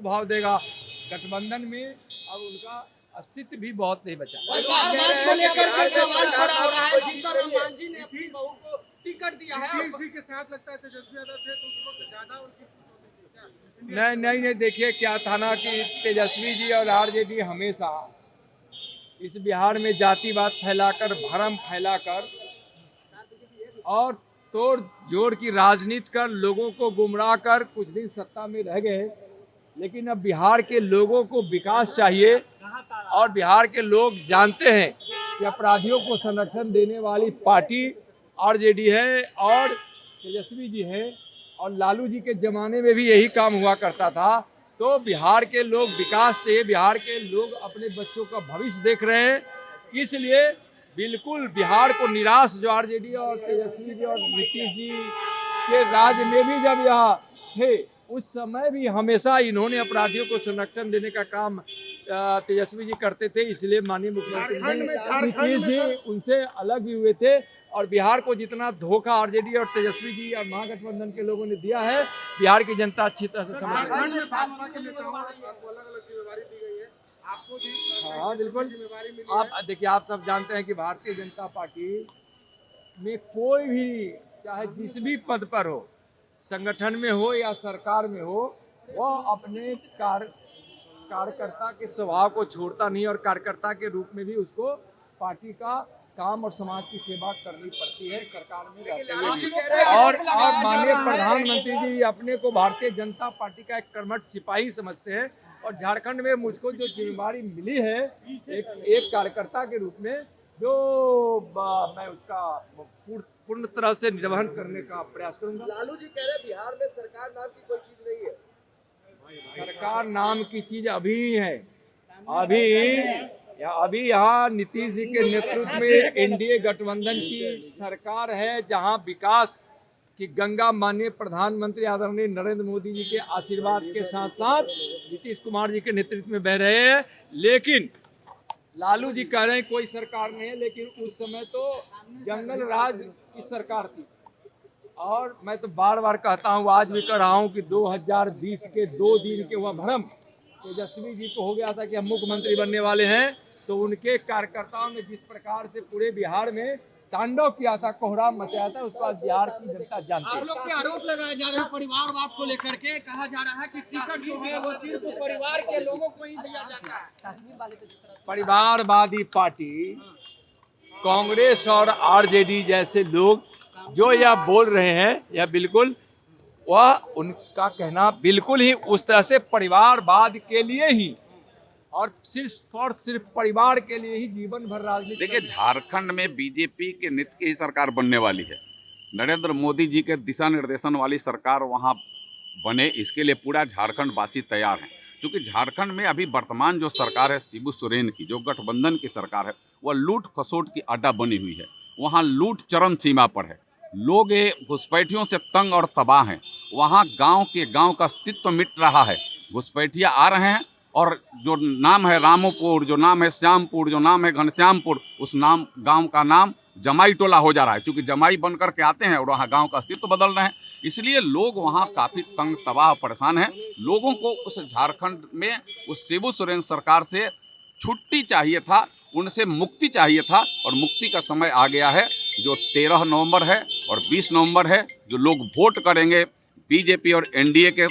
को भाव देगा। गठबंधन में अब उनका अस्तित्व भी बहुत नहीं बचा। के साथ लगता है तेजस्वी यादव थे तो उस वक्त ज्यादा उनकी नहीं, देखिए क्या था ना कि तेजस्वी जी और आरजेडी हमेशा इस बिहार में जातिवाद फैलाकर, भ्रम फैलाकर और तोड़ जोड़ की राजनीति कर लोगों को गुमराह कर कुछ दिन सत्ता में रह गए। लेकिन अब बिहार के लोगों को विकास चाहिए और बिहार के लोग जानते हैं कि अपराधियों को संरक्षण देने वाली पार्टी आरजेडी है और तेजस्वी जी हैं और लालू जी के ज़माने में भी यही काम हुआ करता था। तो बिहार के लोग विकास चाहिए, बिहार के लोग अपने बच्चों का भविष्य देख रहे हैं, इसलिए बिल्कुल बिहार को निराश जो आरजेडी और तेजस्वी जी और नीतीश जी के राज में भी जब यहाँ थे उस समय भी हमेशा इन्होंने अपराधियों को संरक्षण देने का काम तेजस्वी जी करते थे, इसलिए माननीय मुख्यमंत्री नीतीश जी उनसे अलग भी हुए थे। और बिहार को जितना धोखा आरजेडी और तेजस्वी जी और महागठबंधन के लोगों ने दिया है, बिहार की जनता अच्छी तरह से समझ रही है। हाँ बिल्कुल, आप देखिए, आप सब जानते हैं कि भारतीय जनता पार्टी में कोई भी चाहे जिस भी पद पर हो, संगठन में हो या सरकार में हो, वह अपने कार्यकर्ता के स्वभाव को छोड़ता नहीं और कार्यकर्ता के रूप में भी उसको पार्टी का काम और समाज की सेवा करनी पड़ती है सरकार में रहते हुए। और माननीय प्रधानमंत्री जी अपने को भारतीय जनता पार्टी का एक कर्मठ सिपाही समझते हैं और झारखंड में मुझको जो जिम्मेदारी मिली है एक कार्यकर्ता के रूप में, जो मैं उसका पूर्ण तरह से निर्वहन करने का प्रयास करूंगा। लालू जी कह रहे बिहार में सरकार नाम की कोई चीज नहीं है। सरकार नाम की चीज अभी है, अभी यहाँ नीतीश जी के नेतृत्व में एनडीए गठबंधन की सरकार है, जहाँ विकास की गंगा माननीय प्रधानमंत्री आदरणीय नरेंद्र मोदी जी के आशीर्वाद के साथ साथ नीतीश कुमार जी के नेतृत्व में बह रहे हैं। लेकिन लालू जी कह रहे हैं कोई सरकार नहीं है, लेकिन उस समय तो जंगल राज की सरकार थी। और मैं तो बार बार कहता हूँ, आज भी कह रहा हूँ कि 2020 के 2 दिन के वह भ्रम तेजस्वी जी को हो गया था कि हम मुख्यमंत्री बनने वाले हैं, तो उनके कार्यकर्ताओं ने जिस प्रकार से पूरे बिहार में तांडव किया था, कोहराम मचाया था, उसके बाद बिहार की जनता जानती है। आप लोग के आरोप लगाए जा रहे हैं परिवारवाद को लेकर के, कहा जा रहा है कि टिकट जो है वो सिर्फ परिवार के लोगों को ही दिया जाता है। परिवारवादी पार्टी कांग्रेस और आरजेडी जैसे लोग जो यह बोल रहे हैं, यह बिल्कुल वह उनका कहना बिल्कुल ही उस तरह से परिवारवाद के लिए ही और सिर्फ परिवार के लिए ही जीवन भर राजनीति। देखिए, झारखंड में बीजेपी के नित्य की ही सरकार बनने वाली है। नरेंद्र मोदी जी के दिशा निर्देशन वाली सरकार वहां बने, इसके लिए पूरा झारखंड वासी तैयार है। क्योंकि झारखंड में अभी वर्तमान जो सरकार है शिबू सोरेन की, जो गठबंधन की सरकार है, वह लूट खसोट की अड्डा बनी हुई है। वहाँ लूट चरम सीमा पर है, लोग घुसपैठियों से तंग और तबाह हैं। वहाँ गांव का अस्तित्व मिट रहा है। घुसपैठिया आ रहे हैं और जो नाम है रामोपुर, जो नाम है श्यामपुर, जो नाम है घनश्यामपुर, उस गांव का नाम जमाई टोला हो जा रहा है, क्योंकि जमाई बन करके आते हैं और वहाँ गांव का अस्तित्व बदल रहे हैं। इसलिए लोग वहाँ काफ़ी तंग तबाह परेशान हैं। लोगों को उस झारखंड में उस शिबू सोरेन सरकार से छुट्टी चाहिए था, उनसे मुक्ति चाहिए था, और मुक्ति का समय आ गया है। जो 13 नवंबर है और 20 नवंबर है, जो लोग वोट करेंगे बीजेपी और एनडीए के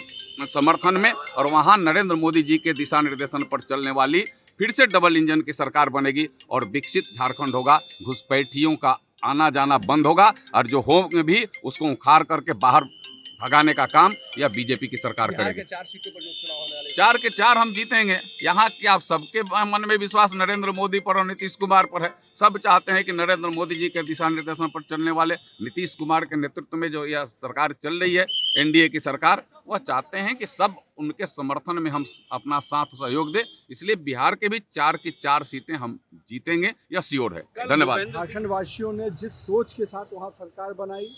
समर्थन में, और वहाँ नरेंद्र मोदी जी के दिशा निर्देशन पर चलने वाली फिर से डबल इंजन की सरकार बनेगी और विकसित झारखंड होगा। घुसपैठियों का आना जाना बंद होगा और जो होंगे भी उसको उखाड़ करके बाहर भगाने का काम यह बीजेपी की सरकार करेगी। 4 सीटों पर जो चुनाव होने वाले 4 के 4 हम जीतेंगे। यहाँ की आप सबके मन में विश्वास नरेंद्र मोदी पर और नीतीश कुमार पर है। सब चाहते हैं कि नरेंद्र मोदी जी के दिशा निर्देशन पर चलने वाले नीतीश कुमार के नेतृत्व में जो यह सरकार चल रही है, एनडीए की सरकार, वह चाहते हैं कि सब उनके समर्थन में हम अपना साथ सहयोग दें। इसलिए बिहार के भी 4 की 4 सीटें हम जीतेंगे, यह श्योर है। धन्यवाद। झारखंड वासियों ने जिस सोच के साथ वहाँ सरकार बनाई,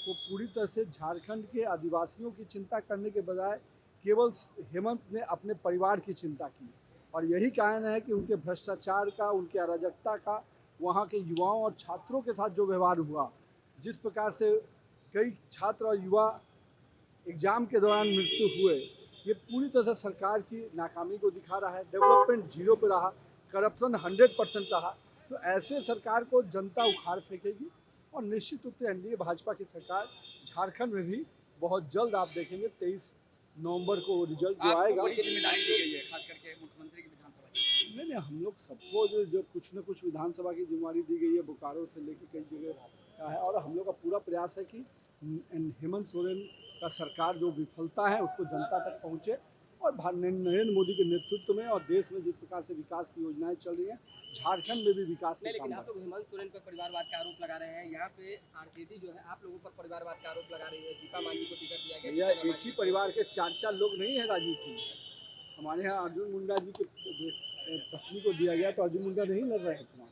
वो पूरी तरह से झारखंड के आदिवासियों की चिंता करने के बजाय केवल हेमंत ने अपने परिवार की चिंता की। और यही कारण है कि उनके भ्रष्टाचार का, उनके अराजकता का, वहाँ के युवाओं और छात्रों के साथ जो व्यवहार हुआ, जिस प्रकार से कई छात्र और युवा एग्ज़ाम के दौरान मृत्यु हुए, ये पूरी तरह से सरकार की नाकामी को दिखा रहा है। डेवलपमेंट जीरो पे रहा, करप्शन 100% रहा। तो ऐसे सरकार को जनता उखाड़ फेंकेगी और निश्चित रूप से एनडीए भाजपा की सरकार झारखंड में भी बहुत जल्द आप देखेंगे 23 नवंबर को रिजल्ट जो आएगा। बड़ी जिम्मेदारी दी गई है खास करके मुख्यमंत्री की विधानसभा की। नहीं हम लोग सबको जो कुछ न कुछ विधानसभा की जिम्मेदारी दी गई है, बोकारो से लेकर कई जगह का है। और हम लोग का पूरा प्रयास है कि हेमंत सोरेन का सरकार जो विफलता है उसको जनता तक पहुँचे और नरेंद्र मोदी के नेतृत्व में और देश में जिस प्रकार से विकास की योजनाएं चल रही हैं, झारखंड में भी विकास के काम। लेकिन आप लोग हेमंत सोरेन पर परिवारवाद का आरोप लगा रहे हैं। यहाँ पे आरजेडी जो है आप लोगों पर परिवारवाद का आरोप लगा रही है। दीपा मांझी को टिकट दिया गया। यह एक ही परिवार के 4 लोग नहीं है राजनीति में। हमारे यहाँ अर्जुन मुंडा जी के पत्नी को दिया गया तो अर्जुन मुंडा नहीं लड़ रहे हैं चुनाव।